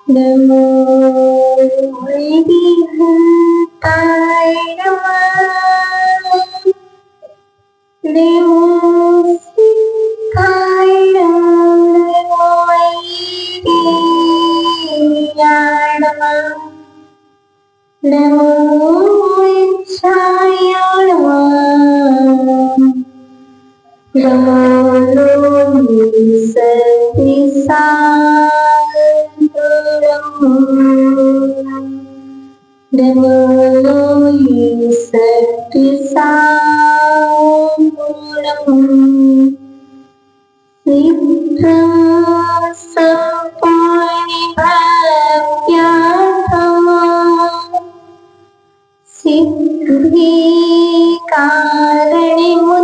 नमो विहंताय नमः, नमो सिद्धाय नमो वैद्याय नमः, नमो इच्छाय नमः, नमो नमो सिद्धि कारणिमुत्तमा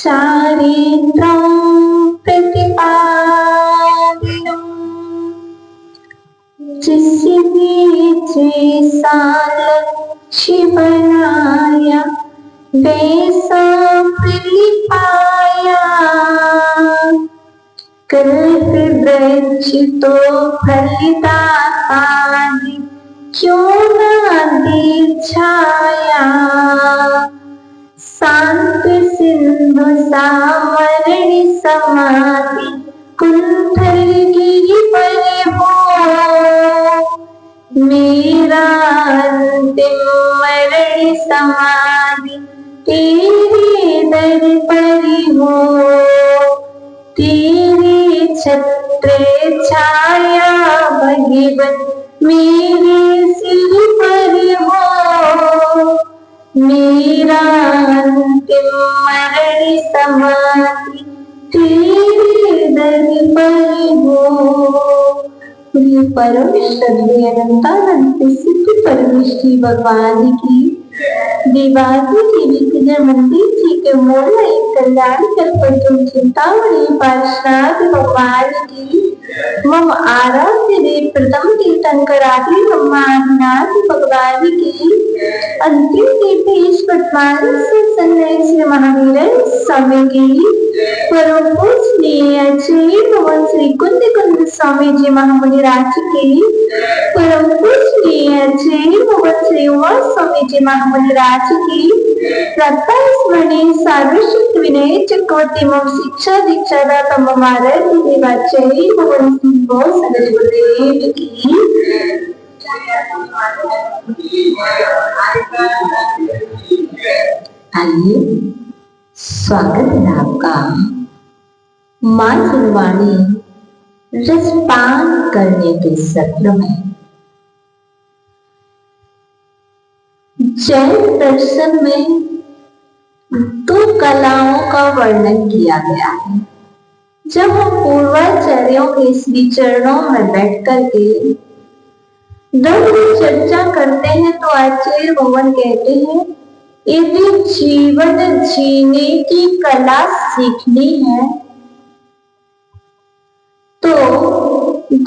चारित्रं प्रतिपादिनम् जिससे जैसा लक्ष्य बनाया वैसा फल पाया, कल्प वृक्ष तो फलदाता है, क्यों न दे छाया, शांत सिंधु सावरणी समाधि कुंठल गिरिवर हो, मेरा अंतिम मरण समाधि तेरे दर पर हो, तेरे छत्र छाया भगवत मेरे सिर पर हो, मेरा अंतिम मरण समाधि तेरे दर पर हो। परम श्रद्धेय अनंतानंद सिद्ध परमेश्वरी भगवान की देवादी देवी मंदिर जी के मूल एक कल्याण कल्पतु चिंतामणि पार्षद भगवान की मम आराध्य देव प्रथम तीर्थंकर आदि ब्रह्मादिनाथ भगवान की अंतिम तीर्थेश्वर सन्यासी श्री महावीर स्वामी की परम पूजनीय श्री भगवान श्री कुंद स्वामी जी महामुनि राज की परम पूजनीय श्री भगवान श्री उमा स्वामी जी महामुनि राज की प्रत्यास्मरणीय सार्वशक्ति विनय चक्रवर्ती मम शिक्षा दीक्षा दाता मम आराध्य देवाचार्य भगवान श्री सदगुरुदेव की। आइए स्वागत है आपका मां गुरुवाणी रसपान करने के सत्र में। जैन दर्शन में दो कलाओं का वर्णन किया गया है। जब हम पूर्वाचार्यों के श्री चरणों में बैठ करके धर्म की चर्चा करते हैं तो आचार्य भगवान कहते हैं यदि जीवन जीने की कला सीखनी है तो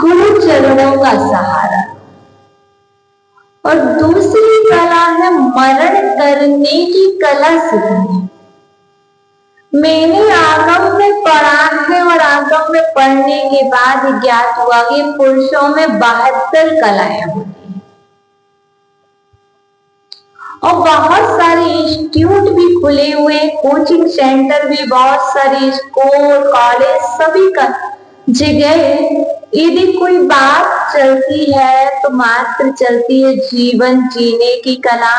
गुरु चरणों का सहारा, और दूसरी कला है मरण करने की कला सीखनी। मैंने आगम में पढ़ा है और आगम में पढ़ने के बाद ज्ञात हुआ कि पुरुषों में 72 कलाएं होती हैं और बहुत सारे इंस्टीट्यूट भी खुले हुए, कोचिंग सेंटर भी, बहुत सारे स्कूल कॉलेज सभी का जगह। यदि कोई बात चलती है तो मात्र चलती है जीवन जीने की कला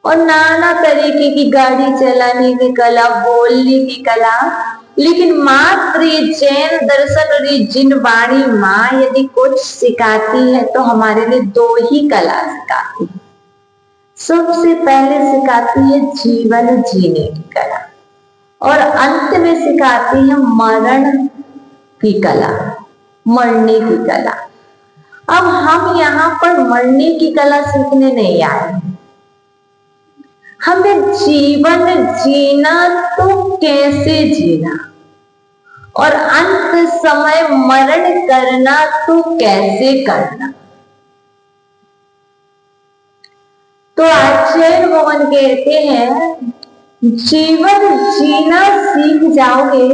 और नाना तरीके की गाड़ी चलाने की कला, बोलने की कला। लेकिन मात्र ये जैन दर्शन और ये जिन वाणी माँ यदि कुछ सिखाती है तो हमारे लिए दो ही कला सिखाती है। सबसे पहले सिखाती है जीवन जीने की कला और अंत में सिखाती है मरण की कला। मरने की कला। अब हम यहाँ पर मरने की कला सीखने नहीं आए, हमें जीवन जीना तो कैसे जीना और अंत समय मरण करना तो कैसे करना। तो आचार्य भगवान कहते हैं जीवन जीना सीख जाओगे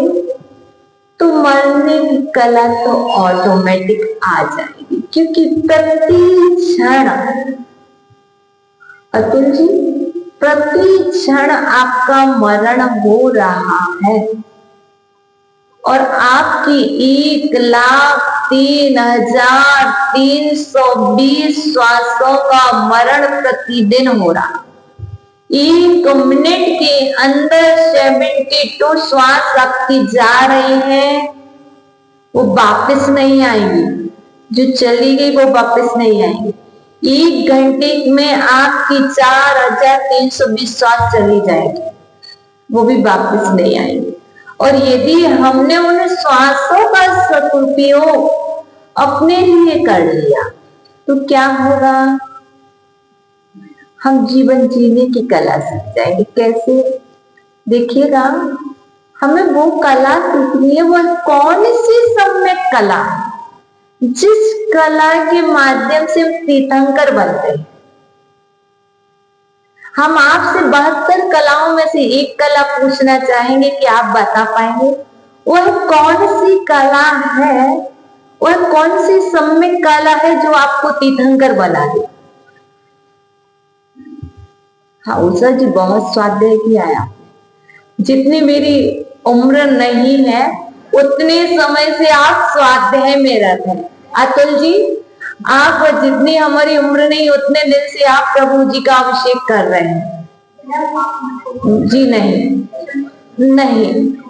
तो मरने की कला तो ऑटोमेटिक आ जाएगी, क्योंकि प्रति क्षण, अतुल जी, प्रति क्षण आपका मरण हो रहा है और आपकी 1,03,320 श्वासों का मरण प्रतिदिन हो रहा। 1 मिनट के अंदर 72 श्वास आपकी जा रही है, वो वापस नहीं आएंगी, जो चली गई वो वापस नहीं आएंगी। 1 घंटे में आपकी 4,320 श्वास चली जाएगी, वो भी वापस नहीं आएंगी। और यदि हमने उन श्वासों का सदुपयोग अपने लिए कर लिया तो क्या होगा? हम जीवन जीने की कला सीख जाएंगे। कैसे? देखिएगा, हमें वो कला सीखनी है। वो कौन सी सम्यक कला? जिस कला के माध्यम से हम तीर्थंकर बनते हैं। हम आपसे 72 कलाओं में से एक कला पूछना चाहेंगे कि आप बता पाएंगे वह कौन सी कला है, वह कौन सी सम्यक कला है जो आपको तीर्थंकर बना दे? हाँ उषा जी, बहुत स्वाध्याय किया है। जितनी मेरी उम्र नहीं है उतने समय से आप स्वाध्याय में रहते हैं। अतुल जी, आप जितनी हमारी उम्र नहीं उतने दिन से आप प्रभु जी का अभिषेक कर रहे हैं। जी नहीं,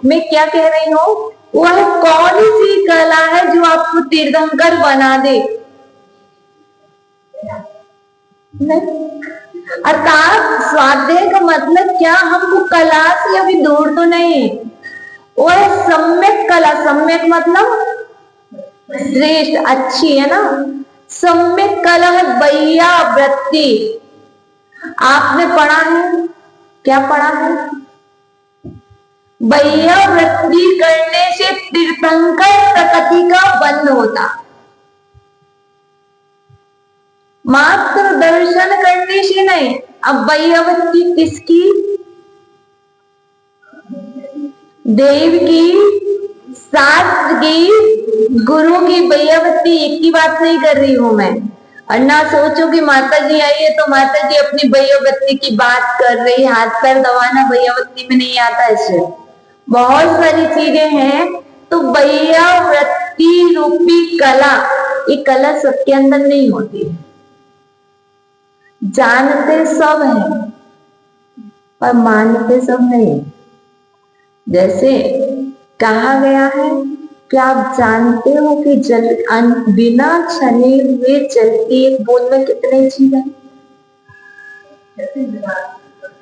मैं क्या कह रही हूँ, वह कौन सी कला है जो आपको तीर्थंकर बना दे? नहीं, अर्थात स्वाध्याय का मतलब क्या? हमको कला से अभी दूर तो नहीं, वह सम्यक कला। सम्यक मतलब श्रेष्ठ, अच्छी है ना। सम्यक कला है वैयावृत्ति। आपने पढ़ा है, क्या पढ़ा है? वैयावृत्ति करने से तीर्थंकर प्रकृति का बंध होता। मात्र दर्शन करने से नहीं। अब वैयावृत्ति किसकी? देव की, शास्त्र की, गुरु की वैयावृत्ति। एक की बात नहीं कर रही हूं मैं। और ना सोचो कि माता जी आई है तो माता जी अपनी वैयावृत्ति की बात कर रही। हाथ पैर दबाना वैयावृत्ति में नहीं आता। इससे बहुत सारी चीजें हैं। तो वैयावृत्ति रूपी कला, ये कला सबके अंदर नहीं होती। जानते सब हैं पर मानते सब नहीं। जैसे कहा गया है कि आप जानते हो कि जल बिना छने हुए जल की एक बूंद में कितने जीव हैं?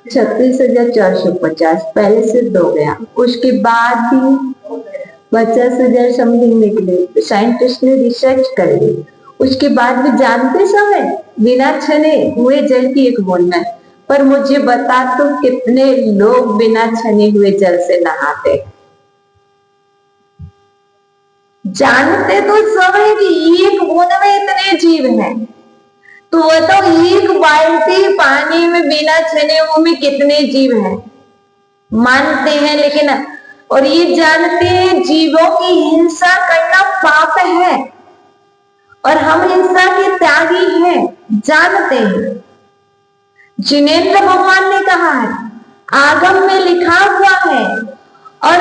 36,450 पहले सिद्ध हो गया। उसके बाद भी 50,000 समथिंग निकले। साइंटिस्ट ने रिसर्च कर ली। उसके बाद भी जानते सब है बिना छने हुए जल की एक बूंद में। पर मुझे बता तो कितने लोग बिना छने हुए जल से नहाते? जानते तो सब है कि एक बूंद में इतने जीव हैं, तो वो तो एक बाल्टी पानी में बिना छने हुए में कितने जीव हैं मानते हैं। लेकिन और ये जानते हैं जीवों की हिंसा करना पाप है और हम हिंसा के त्यागी हैं, जानते हैं। जिनेंद्र भगवान ने कहा है, आगम में लिखा हुआ है और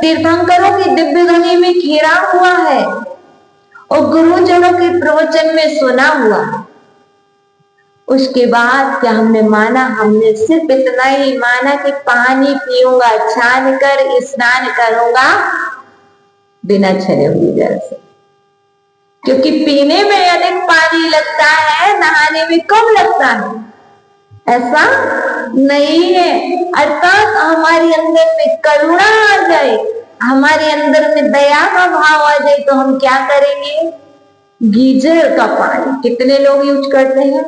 तीर्थंकरों की दिव्य ध्वनि में घेरा हुआ है और गुरुजनों के प्रवचन में सुना हुआ है। उसके बाद क्या हमने माना? हमने सिर्फ इतना ही माना कि पानी पीऊंगा, छान कर स्नान करूंगा बिना छने हुए जल से, क्योंकि पीने में अधिक पानी लगता है, नहाने में कम लगता है। ऐसा नहीं है। अर्थात हमारे अंदर में करुणा आ जाए, हमारे अंदर में दया का भाव आ जाए तो हम क्या करेंगे? गीजर का पानी कितने लोग यूज करते हैं?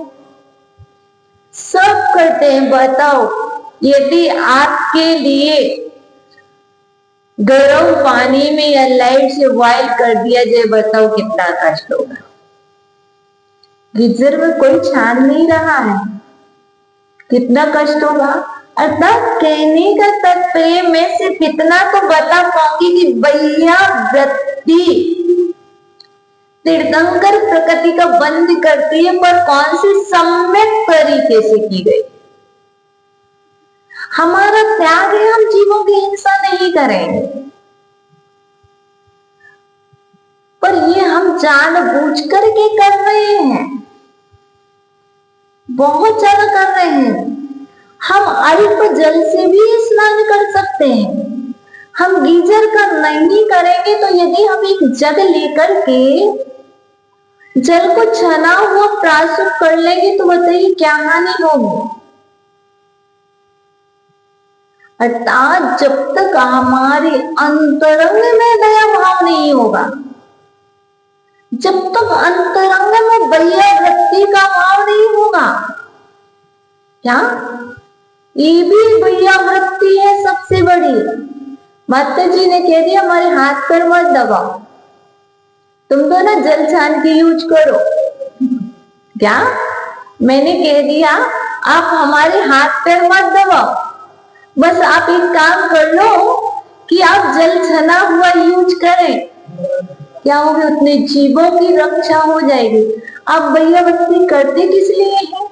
सब करते हैं। बताओ, यदि आपके लिए गर्म पानी में या लाइट से बॉयल कर दिया जाए, बताओ कितना कष्ट होगा? गीजर में कोई छान नहीं रहा है, कितना कष्ट होगा। अर्थात कहने का तात्पर्य मैं सिर्फ इतना तो बता पाऊंगी कि भैया वृत्ति तीर्थंकर प्रकृति का बंद करती है, पर कौन सी सम्यक तरीके से की गई। हमारा त्याग है, हम जीवों की हिंसा नहीं करेंगे, पर ये हम जानबूझ करके कर रहे हैं, बहुत ज्यादा कर रहे हैं। हम अल्प जल से भी स्नान कर सकते हैं। हम गीजर का नहीं करेंगे तो यदि हम एक जग लेकर के जल को छना हुआ प्राशुद्ध कर लेंगे तो बताइए क्या हानि होगी। अर्थात जब तक हमारे अंतरंग में दया भाव नहीं होगा, जब तक अंतरंग में भैया वृत्ति का भाव नहीं होगा, क्या ये भी भैया वृत्ति है सबसे बड़ी। माता जी ने कह दिया हमारे हाथ पर मत दबाओ, तुम तो ना जल छान के यूज करो। क्या मैंने कह दिया आप हमारे हाथ पर मत दबाओ, बस आप एक काम कर लो कि आप जल छना हुआ यूज करें, क्या होगा? उतने जीवों की रक्षा हो जाएगी। आप भैया वृत्ति करते किस लिए हैं?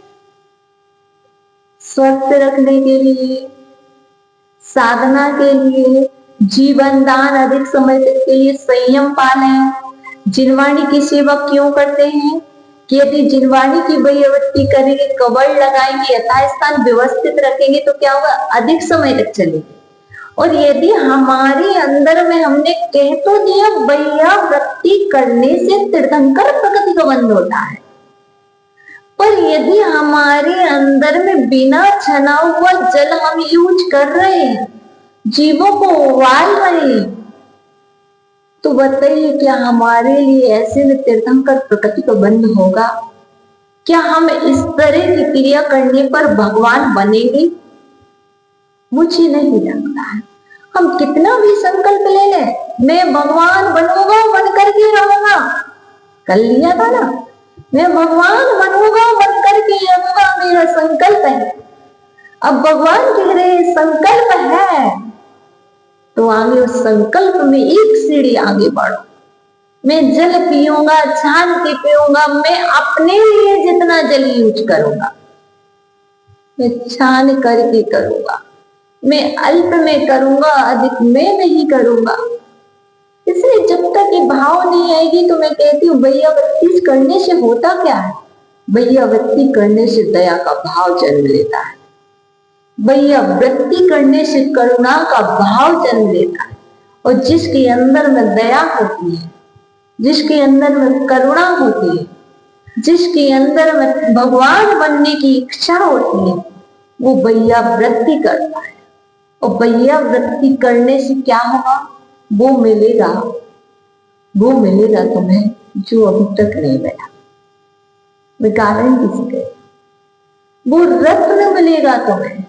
स्वस्थ रखने के लिए, साधना के लिए, जीवन दान अधिक समय तक के लिए, संयम पालें। जिनवाणी की सेवा क्यों करते हैं कि यदि जिनवाणी की भैयावृत्ति करेंगे, कवड़ लगाएंगे, यथास्थान व्यवस्थित रखेंगे तो क्या होगा? अधिक समय तक चलेगी। और यदि हमारे अंदर में हमने कह तो दिया भैयावृत्ति करने से तीर्थंकर प्रकृति का बंध होता है, पर यदि हमारे अंदर में बिना छना हुआ जल हम यूज कर रहे हैं, जीवों को उबाल रहे हैं, तो बताइए क्या हमारे लिए ऐसे में तीर्थंकर प्रकृति का बंध होगा? क्या हम इस तरह की क्रिया करने पर भगवान बनेंगे? मुझे नहीं लगता है। हम कितना भी संकल्प ले लें, मैं भगवान बनूंगा, बन करके रहूंगा, कल लिया था ना, मैं भगवान बनूंगा, बन करके रहूंगा, मेरा संकल्प है। अब भगवान कह रहे संकल्प है तो आगे उस संकल्प में एक सीढ़ी आगे बढ़ो। मैं जल पीऊंगा, छान के पीऊंगा, मैं अपने लिए जितना जल यूज करूंगा मैं छान करके करूंगा, मैं अल्प में करूंगा, अधिक में नहीं करूंगा। इसलिए जब तक ये भाव नहीं आएगी तो मैं कहती हूँ भैयावृत्ति करने से होता क्या है? भैयावृत्ति करने से दया का भाव जन्म लेता है, भैयावृत्ति करने से करुणा का भाव जन्म लेता है। और जिसके अंदर में दया होती है, जिसके अंदर में करुणा होती है, जिसके अंदर में भगवान बनने की इच्छा होती है, वो भैयावृत्ति करता है। और भैयावृत्ति करने से क्या होगा? वो मिलेगा तुम्हें जो अभी तक नहीं मिला। मैं कारण किसी वो रत्न मिलेगा तुम्हें,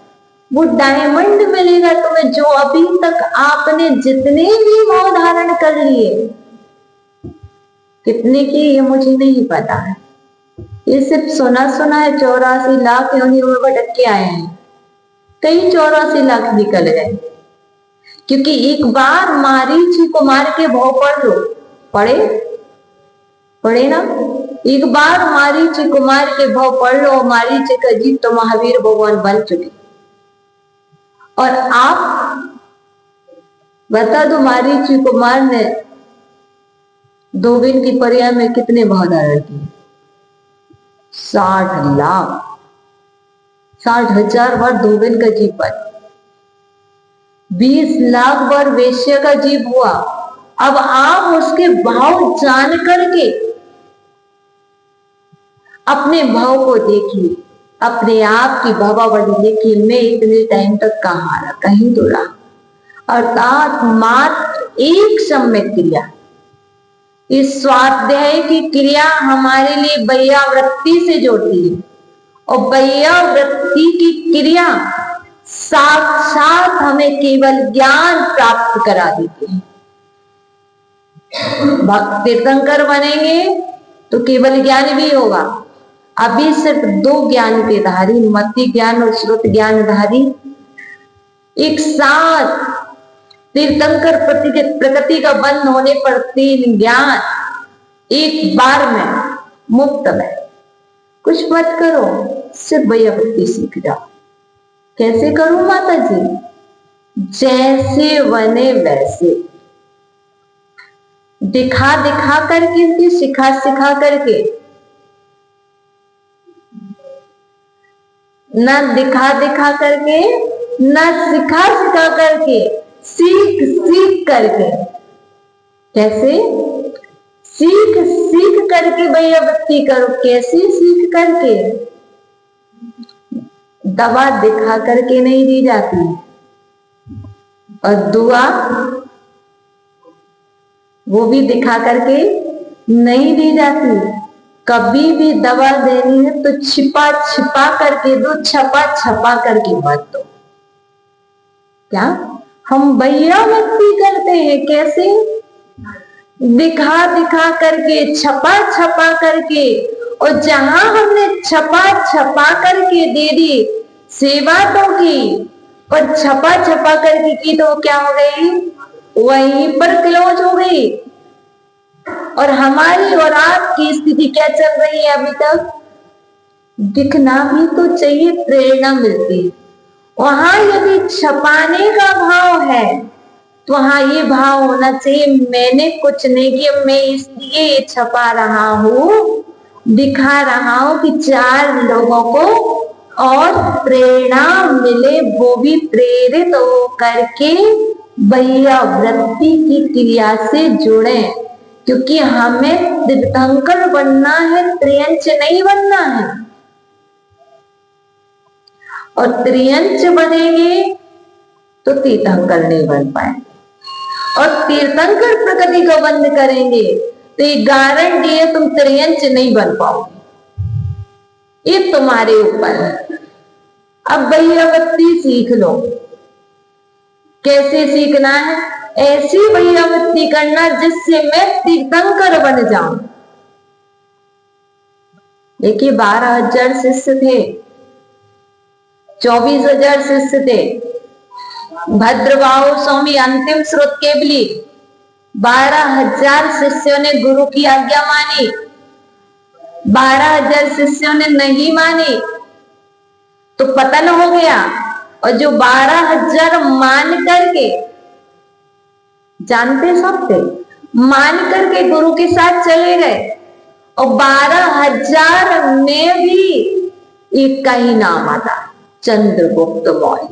वो डायमंड मिलेगा तुम्हें जो अभी तक आपने जितने भी भाव धारण कर लिए, कितने की ये मुझे नहीं पता है, ये सिर्फ सुना है 84 लाख योनि में भटक के आए हैं, कई 84 लाख निकल गए। क्योंकि एक बार मारीच को मार के भाव पढ़ लो, पढ़े ना, एक बार मारीच को मार के भाव पढ़ लो, मारीच का जीव तो महावीर भगवान बन चुके। और आप बता दो मारीच कुमार ने धोबिन की परिया में कितने भाव धारण किए? 60 लाख, 60,000 बार धोबिन का जीव बन, 20 लाख बार वेश्या का जीव हुआ। अब आप उसके भाव जान करके अपने भाव को देखिए, अपने आप की भावावली देखिए। मैं इतने टाइम तक कहाँ रहा, कहीं तो रहा। अर्थात मात्र एक सम्यक क्रिया। इस स्वाध्याय की क्रिया हमारे लिए वैयावृत्ति से जोड़ती है और वैयावृत्ति की क्रिया साक्षात हमें केवल ज्ञान प्राप्त करा देती है। भक्त तीर्थंकर बनेंगे तो केवल ज्ञान भी होगा। अभी सिर्फ दो ज्ञान के धारी, मति ज्ञान और श्रुत ज्ञान धारी एक साथ तीर्थंकर प्रकृति का बंध होने पर तीन ज्ञान एक बार में मुफ्त में। कुछ मत करो, सिर्फ वैयावृत्ति सीख जाओ। कैसे करूं माता जी? जैसे बने वैसे, दिखा दिखा करके, सिखा सिखा करके, न दिखा दिखा करके न सिखा सिखा करके, सीख सीख करके। कैसे? सीख सीख करके वैयावृत्ति करो। कैसे सीख करके? दवा दिखा करके नहीं दी जाती और दुआ वो भी दिखा करके नहीं दी जाती। कभी भी दवा देनी है तो छिपा छिपा करके दो, छपा छपा करके मत दो। क्या हम वैयावृत्ति करते हैं? कैसे? दिखा दिखा करके, छपा छपा करके, और जहां हमने छपा छपा करके दे दी, सेवा तो की पर छपा छपा करके की तो क्या हो गई? वहीं पर क्लोज हो गई। और हमारी और आपकी स्थिति क्या चल रही है अभी तक? दिखना भी तो चाहिए, प्रेरणा मिलती। वहां यदि छपाने का भाव है तो वहां ये भाव होना चाहिए, मैंने कुछ नहीं किया, मैं इसलिए छपा रहा हूं, दिखा रहा हूं कि चार लोगों को और प्रेरणा मिले, वो भी प्रेरित हो करके वैयावृत्ति की क्रिया से जुड़े। क्योंकि हमें तीर्थंकर बनना है, त्रियंच नहीं बनना है। और त्रियंच बनेंगे तो तीर्थंकर नहीं बन पाएंगे, और तीर्थंकर प्रकृति को बंद करेंगे तो ये गारंटी है तुम त्रियंच नहीं बन पाओगे। ये तुम्हारे ऊपर है। अब वैयावृत्ति सीख लो। कैसे सीखना है? ऐसी वैयावृत्ति करना जिससे मैं तीर्थंकर बन जाऊं। देखिए 12,000 शिष्य थे, 24,000 शिष्य थे। भद्रबाहु स्वामी अंतिम स्रोत केवली 12,000 शिष्यों ने गुरु की आज्ञा मानी, 12,000 शिष्यों ने नहीं मानी तो पतन हो गया। और जो 12,000 मान करके, जानते सब थे, मान करके गुरु के साथ चले गए, और 12,000 में भी एक का ही नाम आता, चंद्रगुप्त मौर्य।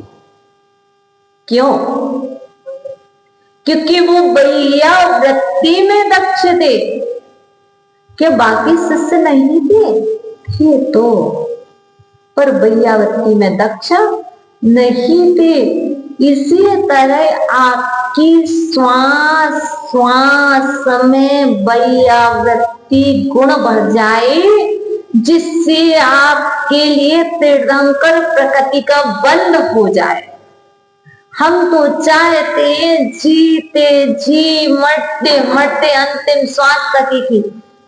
क्यों? क्योंकि वो वैयावृत्ति में दक्ष थे। क्या बाकी शिष्य नहीं थे तो, पर वैयावृत्ति में दक्ष नहीं थे। इसी तरह आपकी श्वास श्वास में वैयावृत्ति गुण बढ़ जाए, जिससे आपके लिए तीर्थंकर प्रकृति का बंध हो जाए। हम तो चाहते हैं जीते जी मरते मरते अंतिम श्वास तक की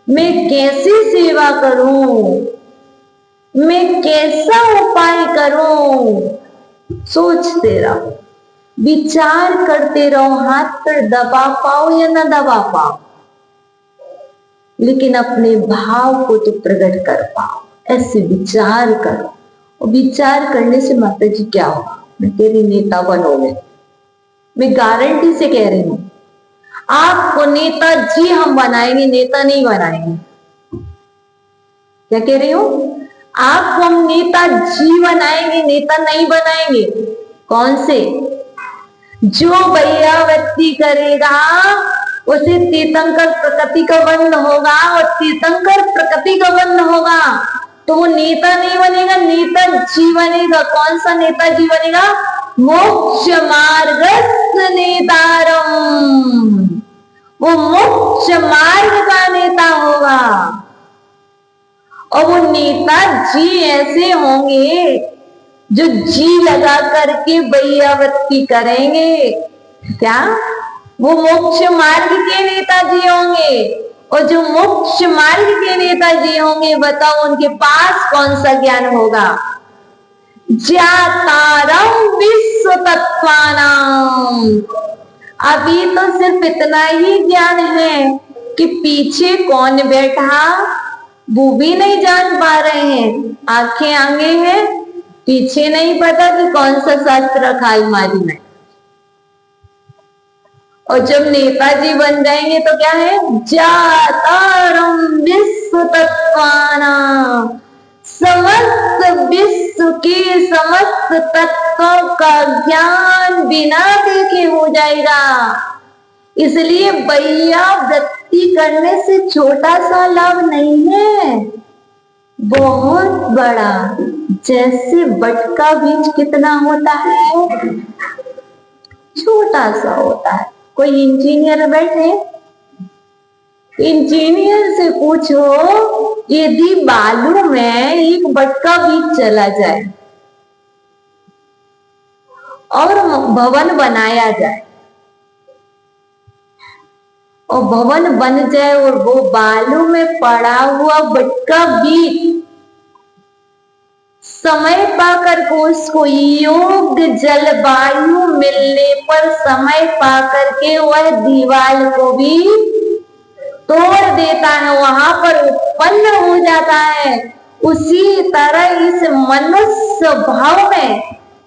मैं कैसे सेवा करूं, मैं कैसा उपाय करूं। सोचते रहो, विचार करते रहो, हाथ पर दबा पाओ या ना दबा पाओ, लेकिन अपने भाव को तो प्रकट कर पाओ। ऐसे विचार करो, और विचार करने से माता जी क्या होगा? मैं कह रही नेता बनोगे, मैं गारंटी से कह रही हूं आपको नेता जी हम बनाएंगे, नेता नहीं बनाएंगे। क्या कह रही हूं? आपको हम नेता जी बनाएंगे, नेता नहीं बनाएंगे। कौन से? जो वैयावृत्ति करेगा उसे तीर्थंकर प्रकृति का बंध होगा, और तीर्थंकर प्रकृति का बंध होगा तो वो नेता नहीं बनेगा, नेता जी बनेगा। कौन सा नेता जी बनेगा? मोक्ष मार्गस्थ नेतारम, वो मोक्ष मार्ग का नेता होगा। और वो नेता जी ऐसे होंगे जो जी लगा करके बैयावत्ती करेंगे। क्या वो मोक्ष मार्ग के नेताजी होंगे? और जो मोक्ष मार्ग के नेताजी होंगे, बताओ उनके पास कौन सा ज्ञान होगा? ज्ञातारम विश्व तत्वानाम। अभी तो सिर्फ इतना ही ज्ञान है कि पीछे कौन बैठा वो भी नहीं जान पा रहे हैं। आंखें आगे हैं, पीछे नहीं पता कि कौन सा शास्त्र रखा अलमारी में। और जब नेताजी बन जाएंगे तो क्या है? जातारम विश्व तत्वाना, समस्त विश्व के समस्त तत्वों का ज्ञान बिना देखे हो जाएगा। इसलिए बैयावृत्ति करने से छोटा सा लाभ नहीं है, बहुत बड़ा। जैसे बट का बीज कितना होता है? छोटा सा होता है। कोई इंजीनियर बैठे, इंजीनियर से पूछो यदि बालू में एक बट का बीज चला जाए और भवन बनाया जाए, और भवन बन जाए और वो बालू में पड़ा हुआ बटका बीज समय पाकर को उसको योग्य जलवायु मिलने पर समय पाकर के वह दीवार को भी तोड़ देता है, वहां पर उत्पन्न हो जाता है। उसी तरह इस मनुष्य भाव में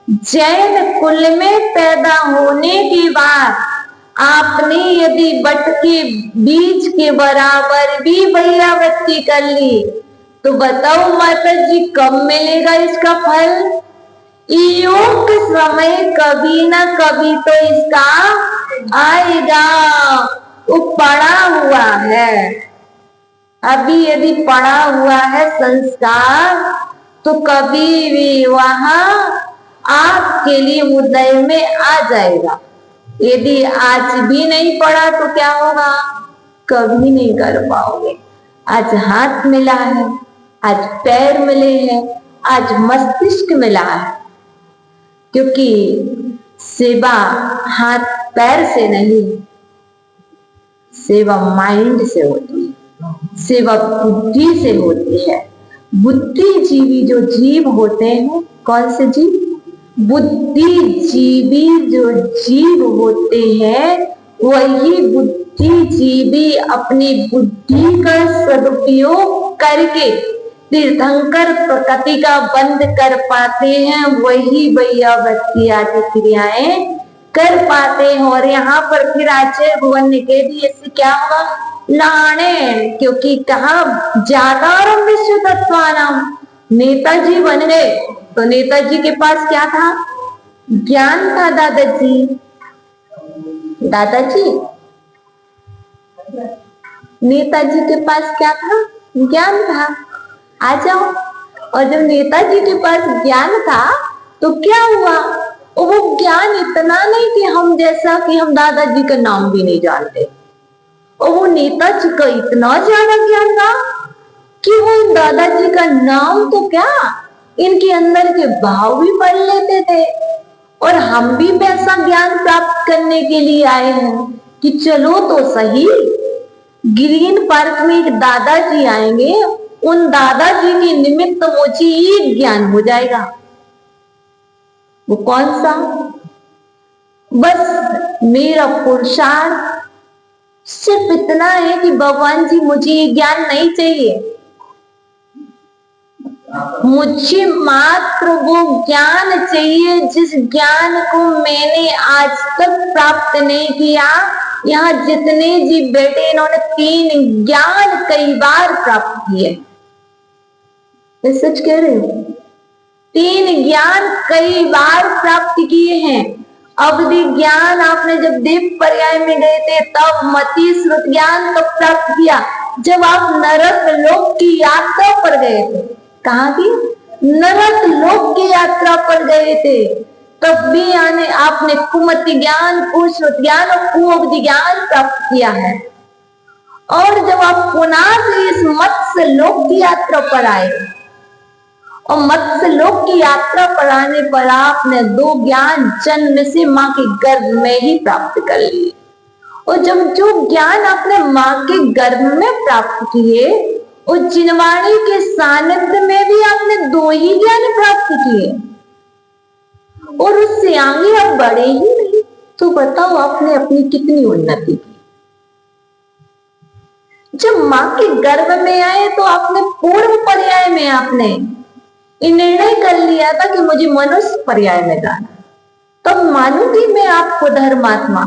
जैन कुल में पैदा होने के बाद आपने यदि बट के बीज के बराबर भी बैयावत्ती कर ली तो बताओ माता जी कब मिलेगा इसका फल? योग समय कभी ना कभी तो इसका आएगा। वो पड़ा हुआ है, अभी यदि पड़ा हुआ है संस्कार तो कभी भी वहां आपके लिए उदय में आ जाएगा। यदि आज भी नहीं पड़ा तो क्या होगा? कभी नहीं कर पाओगे। आज हाथ मिला है, आज पैर मिले हैं, आज मस्तिष्क मिला है, क्योंकि सेवा हाथ पैर से नहीं, सेवा माइंड से होती है, सेवा बुद्धि से होती है। बुद्धिजीवी जो जीव होते हैं, कौन से जीव? बुद्धिजीवी जो जीव होते हैं वही बुद्धिजीवी अपनी बुद्धि का सदुपयोग करके तीर्थंकर प्रकृति का बंद कर पाते हैं, वही बैयावत्ती आदि क्रियाएं कर पाते हैं। और यहाँ पर फिर आचार्य भुवन ने कह दिया इससे क्या हुआ? लाने, क्योंकि कहा जातारम विश्व तत्वानाम, नेताजी बन गए तो नेताजी के पास क्या था? ज्ञान था। दादाजी नेताजी के पास क्या था? ज्ञान था। आ जाओ। और जब नेताजी के पास ज्ञान था तो क्या हुआ? वो ज्ञान इतना नहीं कि हम जैसा कि हम दादाजी का नाम भी नहीं जानते, और वो नेताजी का इतना ज्यादा ज्ञान था कि वो दादाजी का नाम तो क्या, इनके अंदर के भाव भी पढ़ लेते थे। और हम भी वैसा ज्ञान प्राप्त करने के लिए आए हैं कि चलो तो सही, ग्रीन पार्क में एक दादाजी आएंगे, उन दादाजी के निमित्त मुझे ये ज्ञान हो जाएगा। वो कौन सा? बस मेरा पुरुषार्थ सिर्फ इतना है कि भगवान जी मुझे ये ज्ञान नहीं चाहिए, मुझे मात्र वो ज्ञान चाहिए जिस ज्ञान को मैंने आज तक प्राप्त नहीं किया। यहाँ जितने जीव बैठे इन्होंने 3 ज्ञान कई बार प्राप्त किए। सच कह रहे हो? 3 ज्ञान कई बार प्राप्त किए हैं। अवधि ज्ञान आपने जब देव पर्याय में गए थे तब, मति श्रुत ज्ञान तब प्राप्त किया जब आप नरक लोक की यात्रा पर गए थे। कहाँ की? नरक लोक की यात्रा पर गए थे, तब भी आपने कुमति ज्ञान, कुश्रुत ज्ञान और कुअवधि ज्ञान प्राप्त किया है। और जब आप पुनः से इस मत्स्य लोक की यात्रा पर आए और मत्स्य लोक की यात्रा पर आने पर आपने 2 ज्ञान जन्म से मां के गर्भ में ही प्राप्त कर लिए। और जब जो ज्ञान आपने मां के गर्भ में प्राप्त किए, उस जिनवाणी के सानिध्य में भी आपने 2 ही ज्ञान प्राप्त किए और उससे आगे आप बढ़े ही नहीं। तो बताओ आपने अपनी कितनी उन्नति की। जब मां के गर्भ में आए तो आपने पूर्व पर्याय में आपने निर्णय कर लिया था कि मुझे मनुष्य पर्याय में जाना। तब मानूंगी मैं आपको धर्मात्मा,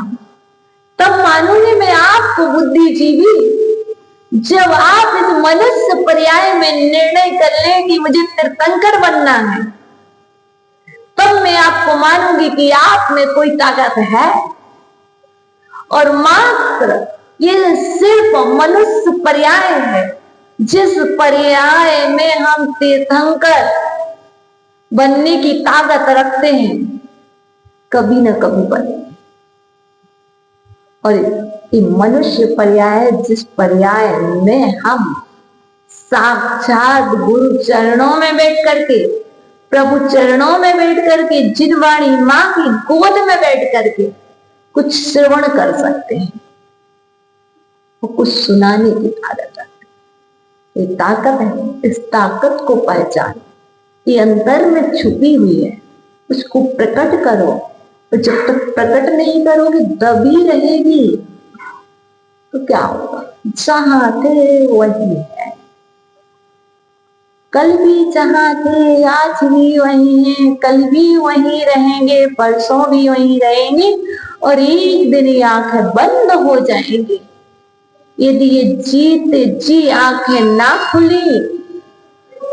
तब मानूंगी मैं आपको बुद्धिजीवी, जब आप इस मनुष्य पर्याय में निर्णय कर लें कि मुझे तीर्थंकर बनना है, तब मैं आपको मानूंगी कि आप में कोई ताकत है। और मात्र ये सिर्फ मनुष्य पर्याय है, जिस पर्याय में हम तीर्थंकर बनने की ताकत रखते हैं, कभी न कभी बनेंगे। और ये मनुष्य पर्याय, जिस पर्याय में हम साक्षात गुरु चरणों में बैठ करके, प्रभु चरणों में बैठ करके, जिनवाणी मां की गोद में बैठ करके कुछ श्रवण कर सकते हैं, वो कुछ सुनाने की ताकत है। ये ताकत है, इस ताकत को पहचान, ये अंतर में छुपी हुई है, उसको प्रकट करो। और जब तक प्रकट नहीं करोगे दबी रहेगी तो क्या होगा? जहां थे वही है, कल भी जहां थे आज भी वही है, कल भी वही रहेंगे, परसों भी वही रहेंगे और एक दिन ये आंखें बंद हो जाएंगी। यदि ये जीते जी आंखें ना खुली,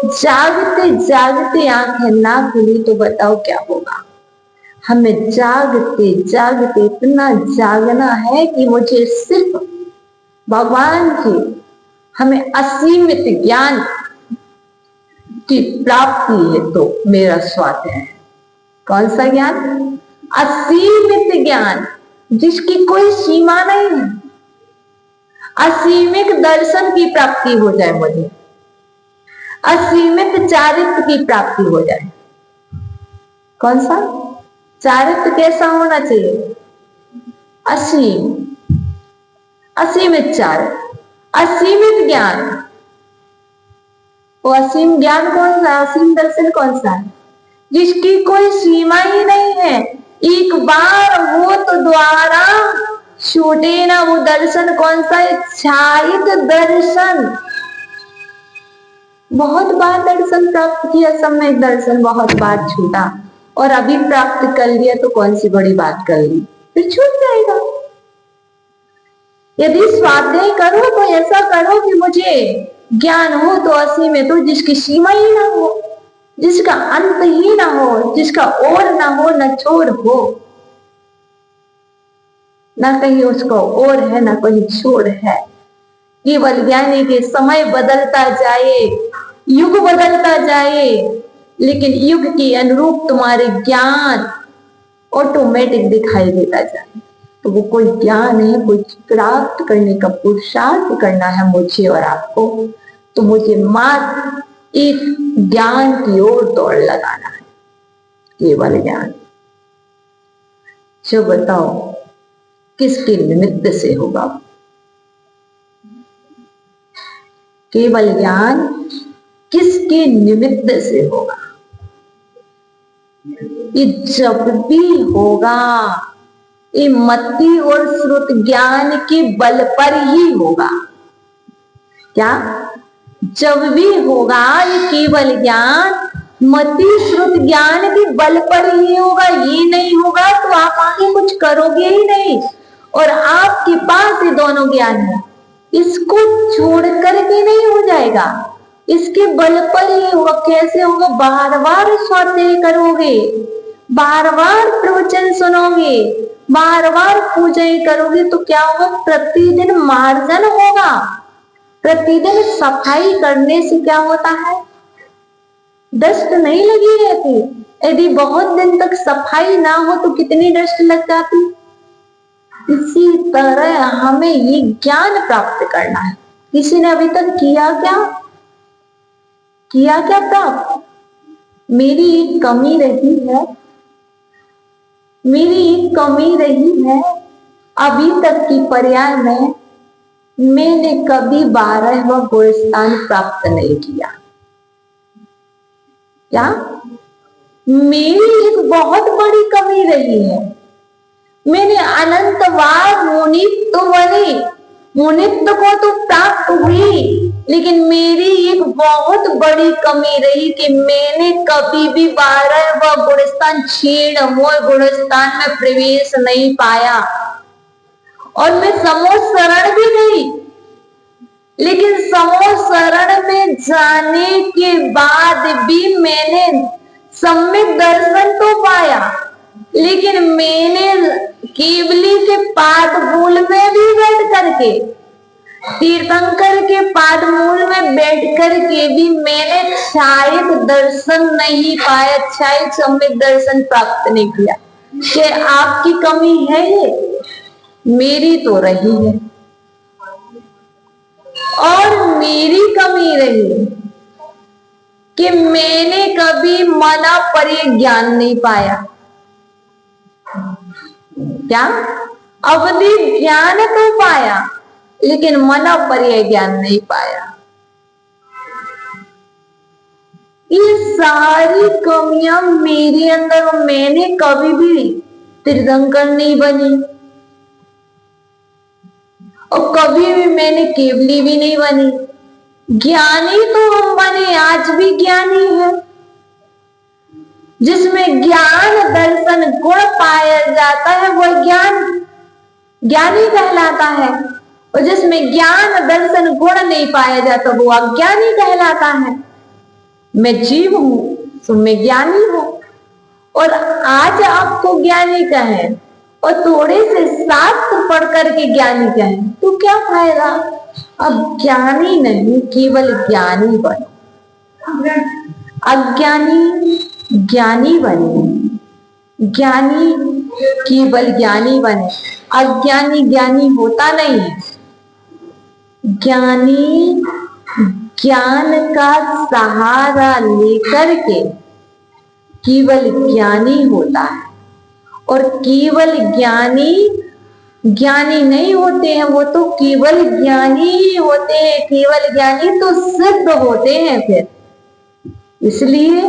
जागते जागते आंखें ना खुली, तो बताओ क्या होगा? हमें जागते जागते इतना जागना है कि मुझे सिर्फ भगवान की, हमें असीमित ज्ञान की प्राप्ति है तो मेरा स्वाद है। कौन सा ज्ञान? असीमित ज्ञान, जिसकी कोई सीमा नहीं है। असीमित दर्शन की प्राप्ति हो जाए मुझे, असीमित चारित्र की प्राप्ति हो जाए। कौन सा चारित्र? कैसा होना चाहिए? असीम, असीमित चारित्र, असीमित ज्ञान। वो असीम ज्ञान कौन सा? असीम दर्शन कौन सा है? जिसकी कोई सीमा ही नहीं है। एक बार हो तो द्वारा छूटे ना वो दर्शन। कौन सा है? छायित दर्शन। बहुत बार दर्शन प्राप्त किया, सम्यक दर्शन बहुत बार छूटा और अभी प्राप्त कर लिया तो कौन सी बड़ी बात कर ली, फिर छूट जाएगा। यदि स्वाध्याय करो तो ऐसा करो कि मुझे ज्ञान हो तो असीमित हो, जिसकी सीमा ही ना हो, जिसका अंत ही ना हो, जिसका ओर ना हो न छोर हो, ना कहीं उसका ओर है ना कहीं छोर है। केवल ज्ञानी के समय बदलता जाए, युग बदलता जाए, लेकिन युग के अनुरूप तुम्हारे ज्ञान ऑटोमेटिक दिखाई देता जाए। तो वो कोई ज्ञान है, कुछ प्राप्त करने का पुरुषार्थ करना है मुझे और आपको, तो मुझे मात्र एक ज्ञान की ओर दौड़ लगाना है, केवल ज्ञान। जो बताओ किसके निमित्त से होगा? केवल ज्ञान किसके निमित्त से होगा? ये जब भी होगा ये मति और श्रुत ज्ञान के बल पर ही होगा। क्या? जब भी होगा ये केवल ज्ञान मति श्रुत ज्ञान के बल पर ही होगा। ये नहीं होगा तो आप आगे कुछ करोगे ही नहीं। और आपके पास ये दोनों ज्ञान है, इसको छोड़ करके नहीं हो जाएगा, इसके बल पर ही होगा। कैसे होगा? बार बार स्वाध्याय करोगे, बार बार प्रवचन सुनोगे, बार बार पूजाएं करोगे तो क्या होगा? प्रतिदिन मार्जन होगा। प्रतिदिन सफाई करने से क्या होता है? डस्ट नहीं लगी रहती। यदि बहुत दिन तक सफाई ना हो तो कितनी डस्ट लग जाती। इसी तरह हमें ये ज्ञान प्राप्त करना है। किसी ने अभी तक किया क्या प्राप्त? मेरी एक कमी रही है अभी तक की पर्याय में मैंने कभी 12वां गुणस्थान प्राप्त नहीं किया। क्या? मेरी एक बहुत बड़ी कमी रही है। मैंने अनंत बार मुनित्व को तो प्राप्त हुई, लेकिन मेरी एक बहुत बड़ी कमी रही कि मैंने कभी भी 12वां गुणस्थान क्षीण मोह गुणस्थान में प्रवेश नहीं पाया। और मैं समोह शरण भी गई, लेकिन समोह शरण में जाने के बाद भी मैंने सम्यक दर्शन तो पाया, लेकिन मैंने केवली के पाद मूल में भी बैठ करके, तीर्थंकर के पाद मूल में बैठ करके भी मैंने छायक दर्शन नहीं पाया, छायक सम्यक दर्शन प्राप्त नहीं किया। क्या आपकी कमी है ये? मेरी तो रही है। और मेरी कमी रही कि मैंने कभी मना पर्य ज्ञान नहीं पाया। क्या? अवधि ज्ञान तो पाया, लेकिन मना पर्य ज्ञान नहीं पाया। ये सारी कमियां मेरे अंदर, मैंने कभी भी तीर्थंकर नहीं बनी और कभी भी मैंने केवली भी नहीं बनी। ज्ञानी तो हम बने, आज भी ज्ञानी है, जिसमें ज्ञान दर्शन गुण पाया जाता है वह ज्ञानी कहलाता है, और जिसमें ज्ञान दर्शन गुण नहीं पाया जाता वो अज्ञानी कहलाता है। मैं जीव हूं तो मैं ज्ञानी हूं, और आज आपको ज्ञानी कहें और थोड़े से शास्त्र पढ़ करके ज्ञानी कहें तो क्या फायदा? अब ज्ञानी नहीं, केवल ज्ञानी बनो। अज्ञानी ज्ञानी बने, ज्ञानी केवल ज्ञानी बने। अज्ञानी ज्ञानी होता नहीं है। ज्ञानी ज्ञान का सहारा लेकर के केवल ज्ञानी होता है, और केवल ज्ञानी नहीं होते हैं, वो तो केवल ज्ञानी ही होते हैं। केवल ज्ञानी तो सिद्ध होते हैं फिर। इसलिए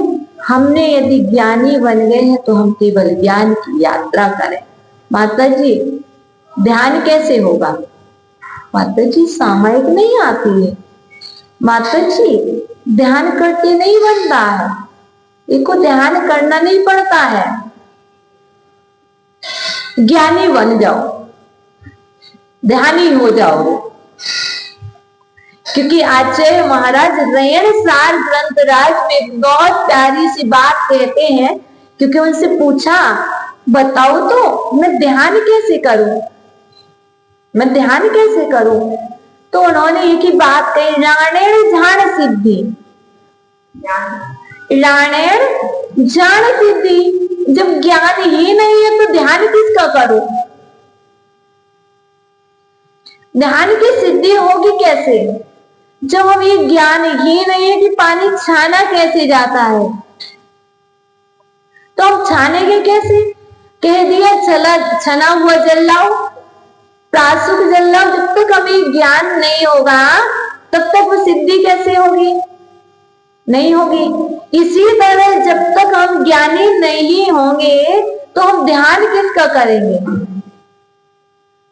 हमने यदि ज्ञानी बन गए हैं तो हम केवल ज्ञान की यात्रा करें। माता जी, ध्यान कैसे होगा? माता जी, सामयिक नहीं आती है। माता जी, ध्यान करके नहीं बनता है, इसको ध्यान करना नहीं पड़ता है। ज्ञानी बन जाओ, ध्यानी हो जाओ। क्योंकि आचार्य महाराज रेण सार ग्रंथराज में बहुत प्यारी सी बात कहते हैं, क्योंकि उनसे पूछा बताओ तो मैं ध्यान कैसे करूं, मैं ध्यान कैसे करूं? तो उन्होंने एक ही बात कही, राणेण ध्यान सिद्धि, राणेण ध्यान सिद्धि। जब ज्ञान ही नहीं है तो ध्यान किसका करूं? ध्यान की सिद्धि होगी कैसे जब हम ये ज्ञान ही नहीं है कि पानी छाना कैसे जाता है? तो हम छानेंगे कैसे? कह दिया चला छना हुआ जल लाओ, प्रासुक जल लाओ। जब तक हमें ज्ञान नहीं होगा तब तक वो सिद्धि कैसे होगी? नहीं होगी। इसी तरह जब तक हम ज्ञानी नहीं होंगे तो हम ध्यान किसका करेंगे?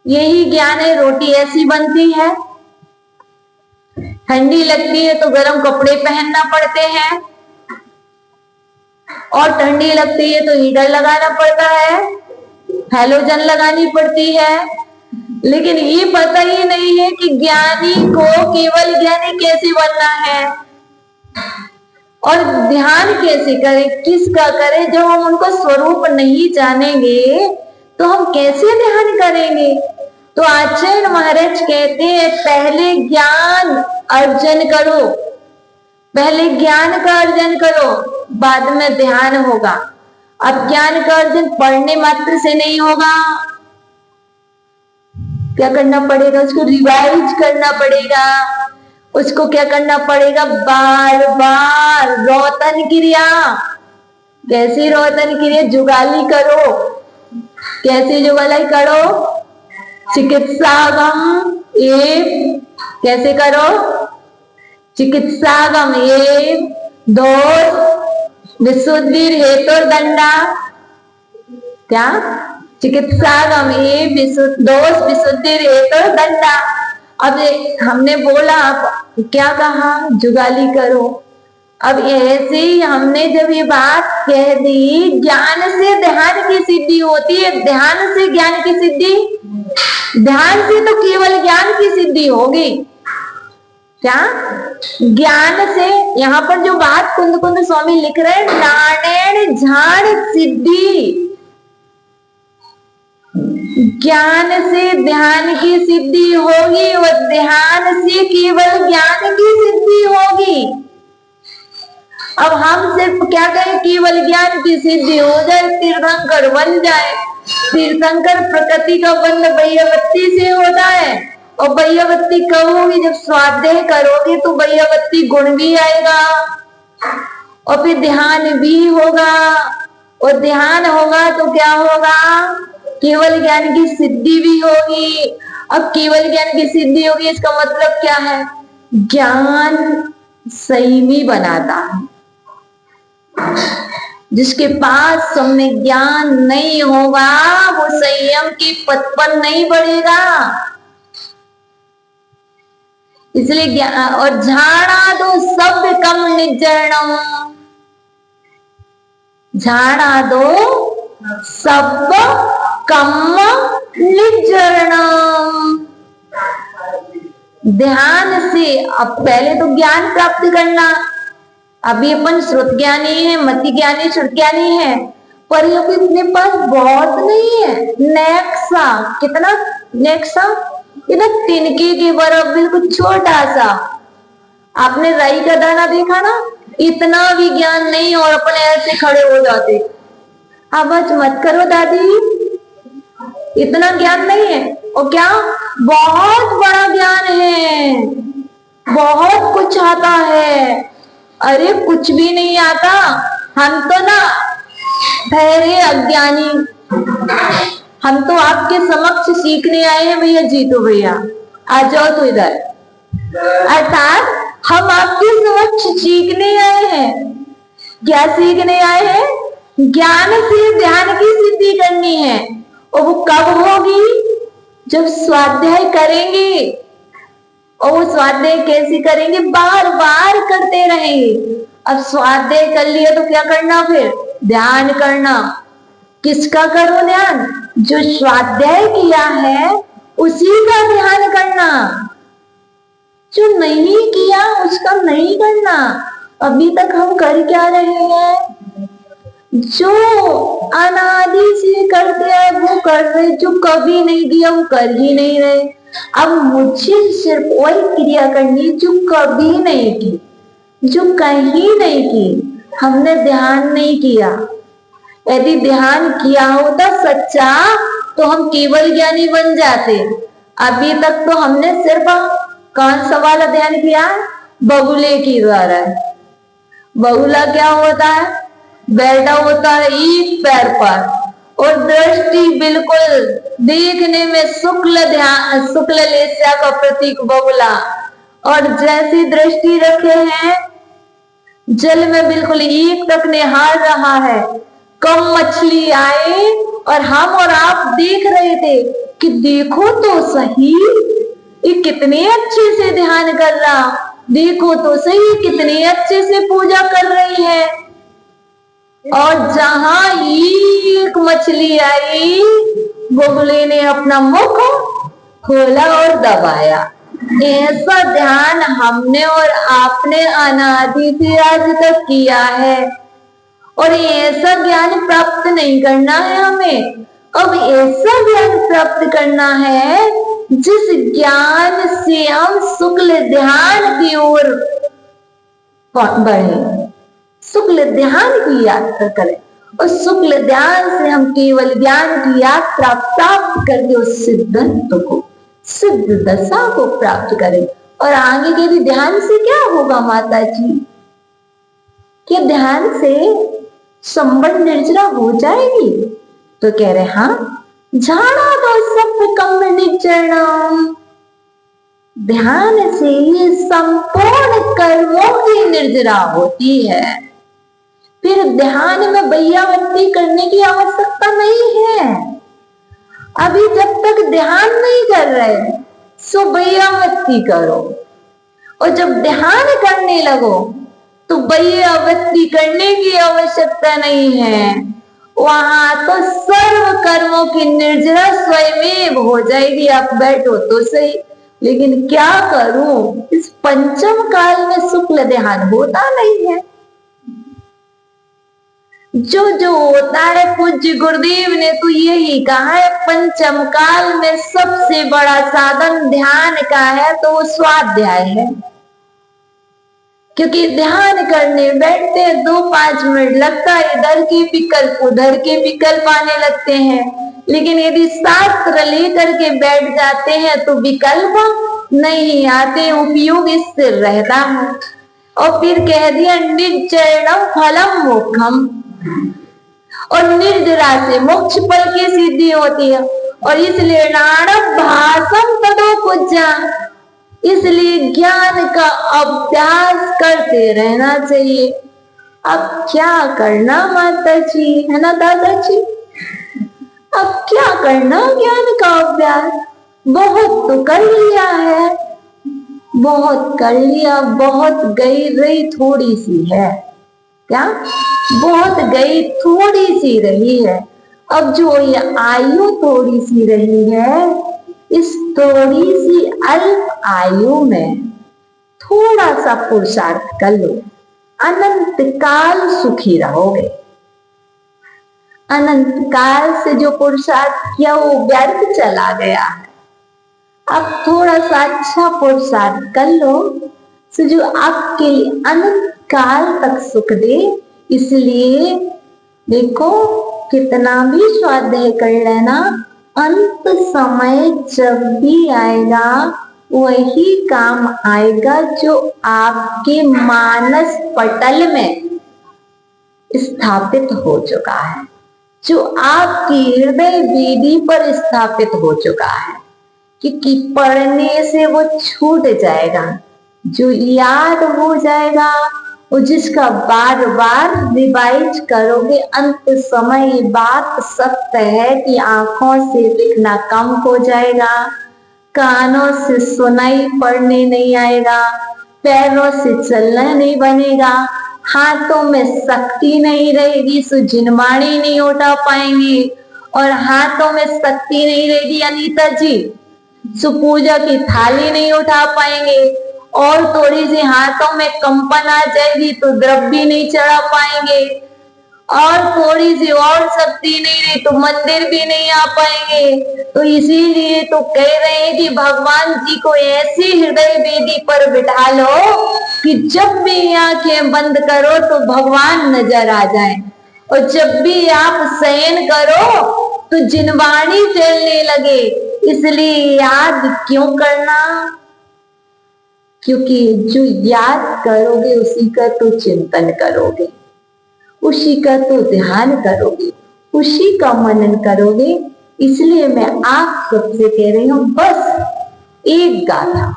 यही ज्ञान है। रोटी ऐसी बनती है, ठंडी लगती है तो गर्म कपड़े पहनना पड़ते हैं, और ठंडी लगती है तो हीटर लगाना पड़ता है, हैलोजन लगानी पड़ती है। लेकिन ये पता ही नहीं है कि ज्ञानी को केवल ज्ञानी कैसे बनना है और ध्यान कैसे करें, किसका करें। जब हम उनको स्वरूप नहीं जानेंगे तो हम कैसे ध्यान करेंगे? तो आचार्य महाराज कहते हैं पहले ज्ञान अर्जन करो, पहले ज्ञान का अर्जन करो, बाद में ध्यान होगा। अब ज्ञान का अर्जन पढ़ने मात्र से नहीं होगा, क्या करना पड़ेगा? उसको रिवाइज करना पड़ेगा। उसको क्या करना पड़ेगा? बार बार रोतन क्रिया। कैसी रोतन क्रिया? जुगाली करो। कैसी जुगाली करो? चिकित्सागम एक, कैसे करो? चिकित्सागम एक, दोष विशुद्धि हेतु दंडा। क्या? चिकित्सागम एक, दोष विशुद्धि हेतु दंडा। अब हमने बोला, क्या कहा? जुगाली करो। अब ऐसे ही हमने जब ये बात कह दी, ज्ञान से ध्यान की सिद्धि होती है। ध्यान से ज्ञान की सिद्धि, ध्यान से तो केवल ज्ञान की सिद्धि होगी। क्या? ज्ञान से, यहाँ पर जो बात कुंद कुंद स्वामी लिख रहे हैं, नारायण झाण सिद्धि, ज्ञान से ध्यान की सिद्धि होगी और ध्यान से केवल ज्ञान की सिद्धि होगी। अब हम सिर्फ क्या कहें? केवल ज्ञान की सिद्धि हो जाए, तीर्थंकर बन जाए। तीर्थंकर प्रकृति का बंध बैयावत्ती से होता है। और बैयावत्ती कब होगी? जब स्वाध्याय करोगे तो बैयावत्ती गुण भी आएगा और फिर ध्यान भी होगा। और ध्यान होगा तो क्या होगा? केवल ज्ञान की सिद्धि भी होगी। अब केवल ज्ञान की सिद्धि होगी, इसका मतलब क्या है? ज्ञान संयमी बनाता है। जिसके पास समय ज्ञान नहीं होगा, वो संयम के पथ पर नहीं बढ़ेगा। इसलिए और झाड़ा दो सब कम निजरणम, झाड़ा दो सब कम निजरणम। ध्यान से अब पहले तो ज्ञान प्राप्त करना। अभी अपन श्रुत ज्ञानी है, मति ज्ञानी, श्रुत ज्ञानी है, पर ये अपने पास बहुत नहीं है। नेक्सा, कितना? नेक्सा इतना तिनके के बराबर, बिल्कुल छोटा सा। आपने राई का दाना देखा ना? इतना भी ज्ञान नहीं और अपन ऐसे खड़े हो जाते। आवाज मत करो दादी, इतना ज्ञान नहीं है। और क्या? बहुत बड़ा ज्ञान है, बहुत कुछ आता है। अरे कुछ भी नहीं आता। हम तो ना ठहरे अज्ञानी, हम तो आपके समक्ष सीखने आए हैं भैया जी। तो भैया आ जाओ तो इधर। अर्थात हम आपके समक्ष सीखने आए हैं। क्या सीखने आए हैं? ज्ञान से ध्यान की सिद्धि करनी है। और वो कब होगी? जब स्वाध्याय करेंगे। और वो स्वाध्याय कैसे करेंगे? बार बार करते रहेंगे। अब स्वाध्याय कर लिया तो क्या करना? फिर ध्यान करना। किसका करो ध्यान? जो स्वाध्याय किया है उसी का ध्यान करना। जो नहीं किया उसका नहीं करना। अभी तक हम कर क्या रहे हैं? जो अनादि से करते हैं वो कर रहे, जो कभी नहीं किया वो कर ही नहीं रहे। अब मुझे सिर्फ वही क्रिया करनी जो कभी नहीं की, जो कहीं नहीं की। हमने ध्यान नहीं किया। यदि ध्यान किया होता सच्चा तो हम केवल ज्ञानी बन जाते। अभी तक तो हमने सिर्फ कौन सा वाला ध्यान किया? बगुले की द्वारा। बगुला क्या होता है? बैठा होता है एक पैर पर और दृष्टि बिल्कुल देखने में शुक्ल ध्यान, शुक्ल लेस्या का प्रतीक बगुला। और जैसी दृष्टि रखे हैं, जल में बिल्कुल एक तक निहार रहा है। कम मछली आए और हम और आप देख रहे थे कि देखो तो सही, ये कितने अच्छे से ध्यान कर रहा, देखो तो सही कितने अच्छे से पूजा कर रही है। और जहां एक मछली आई, बगुले ने अपना मुख खोला और दबाया। ऐसा ध्यान हमने और आपने अनादि से आज तक किया है। और ऐसा ज्ञान प्राप्त नहीं करना है हमें। अब ऐसा ज्ञान प्राप्त करना है जिस ज्ञान से हम शुक्ल ध्यान की ओर बढ़े, शुक्ल ध्यान की यात्रा करें और शुक्ल ध्यान से हम केवल ज्ञान की यात्रा प्राप्त करके उस सिद्धत्व को, सिद्ध दशा को प्राप्त करें। और आगे के भी ध्यान से क्या होगा माता जी, कि ध्यान से संबंध निर्जरा हो जाएगी? तो कह रहे हाँ, झाड़ा तो सब कम निर्जरणम, ध्यान से ये संपूर्ण कर्मों की निर्जरा होती है। फिर ध्यान में बैयावत्ती करने की आवश्यकता नहीं है। अभी जब तक ध्यान नहीं कर रहे सो बैयावत्ती करो, और जब ध्यान करने लगो तो बैयावत्ती करने की आवश्यकता नहीं है। वहां तो सर्व कर्मों की निर्जरा स्वयं हो जाएगी। आप बैठो तो सही, लेकिन क्या करूं, इस पंचम काल में शुक्ल ध्यान होता नहीं है। जो होता है, पूज्य गुरुदेव ने तो यही कहा है, पंचम काल में सबसे बड़ा साधन ध्यान का है तो वो स्वाध्याय है। क्योंकि ध्यान करने बैठते हैं 2-5 मिनट लगता है, इधर के विकल्प उधर के विकल्प आने लगते हैं। लेकिन यदि शास्त्र लेकर के बैठ जाते हैं तो विकल्प नहीं आते, उपयोग स्थिर रहता है। और फिर कह दिया निर्जरणम फलम मोक्षम, और निर्जरा से मोक्ष फल की सिद्धि होती है। और इसलिए नाणम भाषम तदो पूज्या, इसलिए ज्ञान का अभ्यास करते रहना चाहिए। अब क्या करना माता जी, है ना दादाजी, अब क्या करना ज्ञान का अभ्यास? बहुत तो कर लिया है, बहुत कर लिया, बहुत गई रही थोड़ी सी है। क्या बहुत गई थोड़ी सी रही है। अब जो ये आयु थोड़ी सी रही है, इस थोड़ी सी अल्प आयु में थोड़ा सा पुरुषार्थ कर लो, अनंत काल सुखी रहोगे। अनंत काल से जो पुरुषार्थ किया वो व्यर्थ चला गया है। अब थोड़ा सा अच्छा पुरुषार्थ कर लो तो जो आपके लिए अनंत काल तक सुख दे। इसलिए देखो, कितना भी स्वाध्याय कर लेना, अंत समय जब भी आएगा वही काम आएगा जो आपके मानस पटल में स्थापित हो चुका है, जो आपकी हृदय वेदी पर स्थापित हो चुका है। क्योंकि पढ़ने से वो छूट जाएगा, जो याद हो जाएगा और जिसका बार बार रिवाइज करोगे। अंत समय ये बात सत्य है कि आंखों से दिखना कम हो जाएगा, कानों से सुनाई पड़ने नहीं आएगा, पैरों से चलना नहीं बनेगा, हाथों में शक्ति नहीं रहेगी सो जिनवाणी नहीं उठा पाएंगे, और हाथों में शक्ति नहीं रहेगी अनीता जी सो पूजा की थाली नहीं उठा पाएंगे, और थोड़ी सी हाथों में कंपन आ जाएगी तो द्रव्य नहीं चढ़ा पाएंगे, और थोड़ी सी और शक्ति नहीं रही तो मंदिर भी नहीं आ पाएंगे। तो इसीलिए तो कह रहे हैं कि भगवान जी को ऐसी हृदय वेदी पर बिठा लो कि जब भी आंखें बंद करो तो भगवान नजर आ जाए, और जब भी आप शयन करो तो जिनवाणी चलने लगे। इसलिए याद क्यों करना? क्योंकि जो याद करोगे उसी का तो चिंतन करोगे, उसी का तो ध्यान करोगे, उसी का मनन करोगे। इसलिए मैं आप सबसे कह रही हूं, बस एक गाथा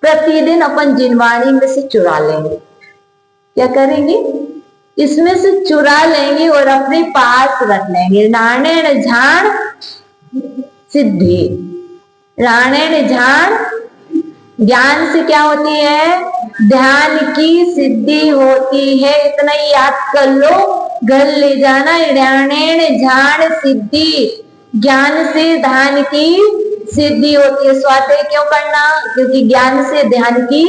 प्रतिदिन अपन जिनवाणी में से चुरा लेंगे। क्या करेंगे? इसमें से चुरा लेंगे और अपने पास रख लेंगे। नारायण झाण सिद्धि, राणेण झाण ज्ञान से क्या होती है? ध्यान की सिद्धि होती है। इतना ही याद कर लो, घर ले जाना। राणेण झाण सिद्धि, ज्ञान से ध्यान की सिद्धि होती है। स्वाध्याय क्यों करना? क्योंकि ज्ञान से ध्यान की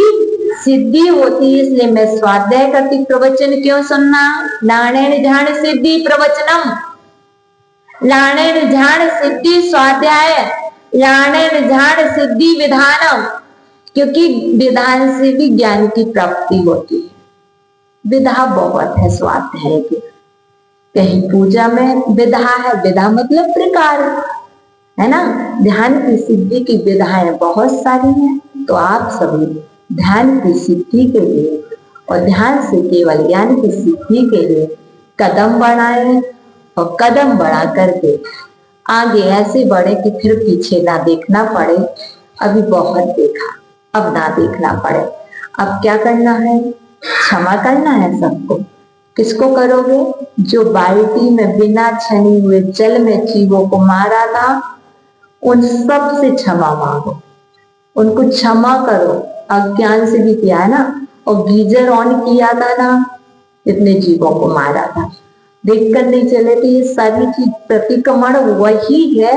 सिद्धि होती है, इसलिए मैं स्वाध्याय करती। प्रवचन क्यों सुनना? राणेण झाण सिद्धि प्रवचनम, राणेण झाण सिद्धि स्वाध्याय, राणेण झाण सिद्धि विधानम, क्योंकि विधान से भी ज्ञान की प्राप्ति होती है। विधा बहुत है स्वाध्याय की। कहीं पूजा में विधा है, विधा मतलब प्रकार, है ना। ध्यान की सिद्धि की विधाएं बहुत सारी हैं। तो आप सभी ध्यान की सिद्धि के लिए और ध्यान से केवल ज्ञान की सिद्धि के लिए कदम बढ़ाएं, और कदम बढ़ा करके आगे ऐसे बढ़े कि फिर पीछे ना देखना पड़े। अभी बहुत देखा, अब ना देखना पड़े। अब क्या करना है? क्षमा करना है सबको। किसको करोगे? जो बाल्टी में बिना छने हुए जल में जीवों को मारा था, उन सब से क्षमा मांगो, उनको क्षमा करो। अज्ञान से भी किया है ना, और गीजर ऑन किया था ना, इतने जीवों को मारा था। देख कर नहीं चले थे। ये सारी चीज प्रतिक्रमण वही है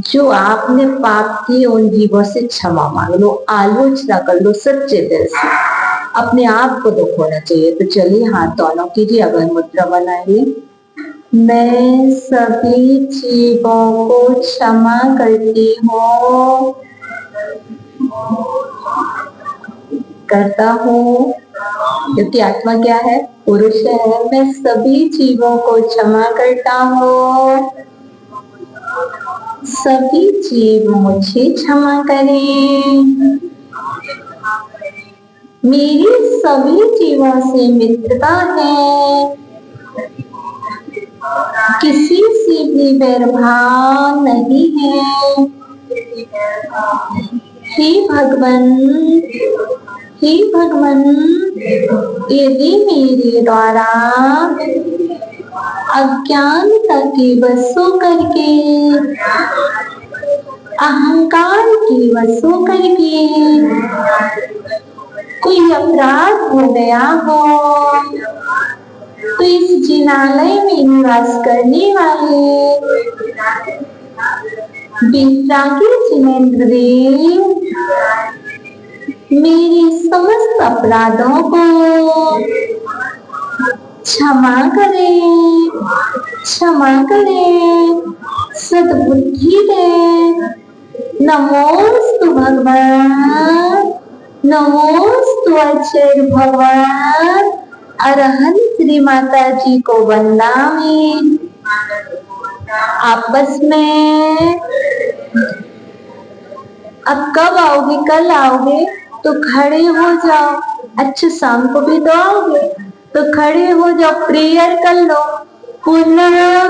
जो आपने पाप किए, उन जीवों से क्षमा मांग लो, आलोचना कर लो सच्चे दिल से। अपने आप को दुख होना चाहिए। तो चलिए हाथ दोनों कीजिए, अभय मुद्रा बनाइए। मैं सभी जीवों को क्षमा करती हूँ, करता हूँ, क्योंकि आत्मा क्या है? पुरुष है। मैं सभी जीवों को क्षमा करता हूँ, सभी जीव मुझे क्षमा करें। मेरी सभी जीवों से मित्रता है, किसी से भी वैरभाव नहीं है। हे भगवान, हे भगवान, यदि मेरे द्वारा अज्ञानता के वश करके, अहंकार के वश करके कोई अपराध हो गया हो, तो इस जिनालय में निवास करने वाले वितरागी जिनेंद्र देव मेरे समस्त अपराधों को क्षमा करें, क्षमा करें, सद्बुद्धि दे। नमोस्तु भगवान, नमोस्तु आचार्य भगवान। अरहंत श्री माता जी को वंदामि। आपस में अब कब आओगे? कल आओगे तो खड़े हो जाओ। अच्छा, शाम को भी तो आओगे, तो खड़े हो जाओ, प्रेयर कर लो। पुनः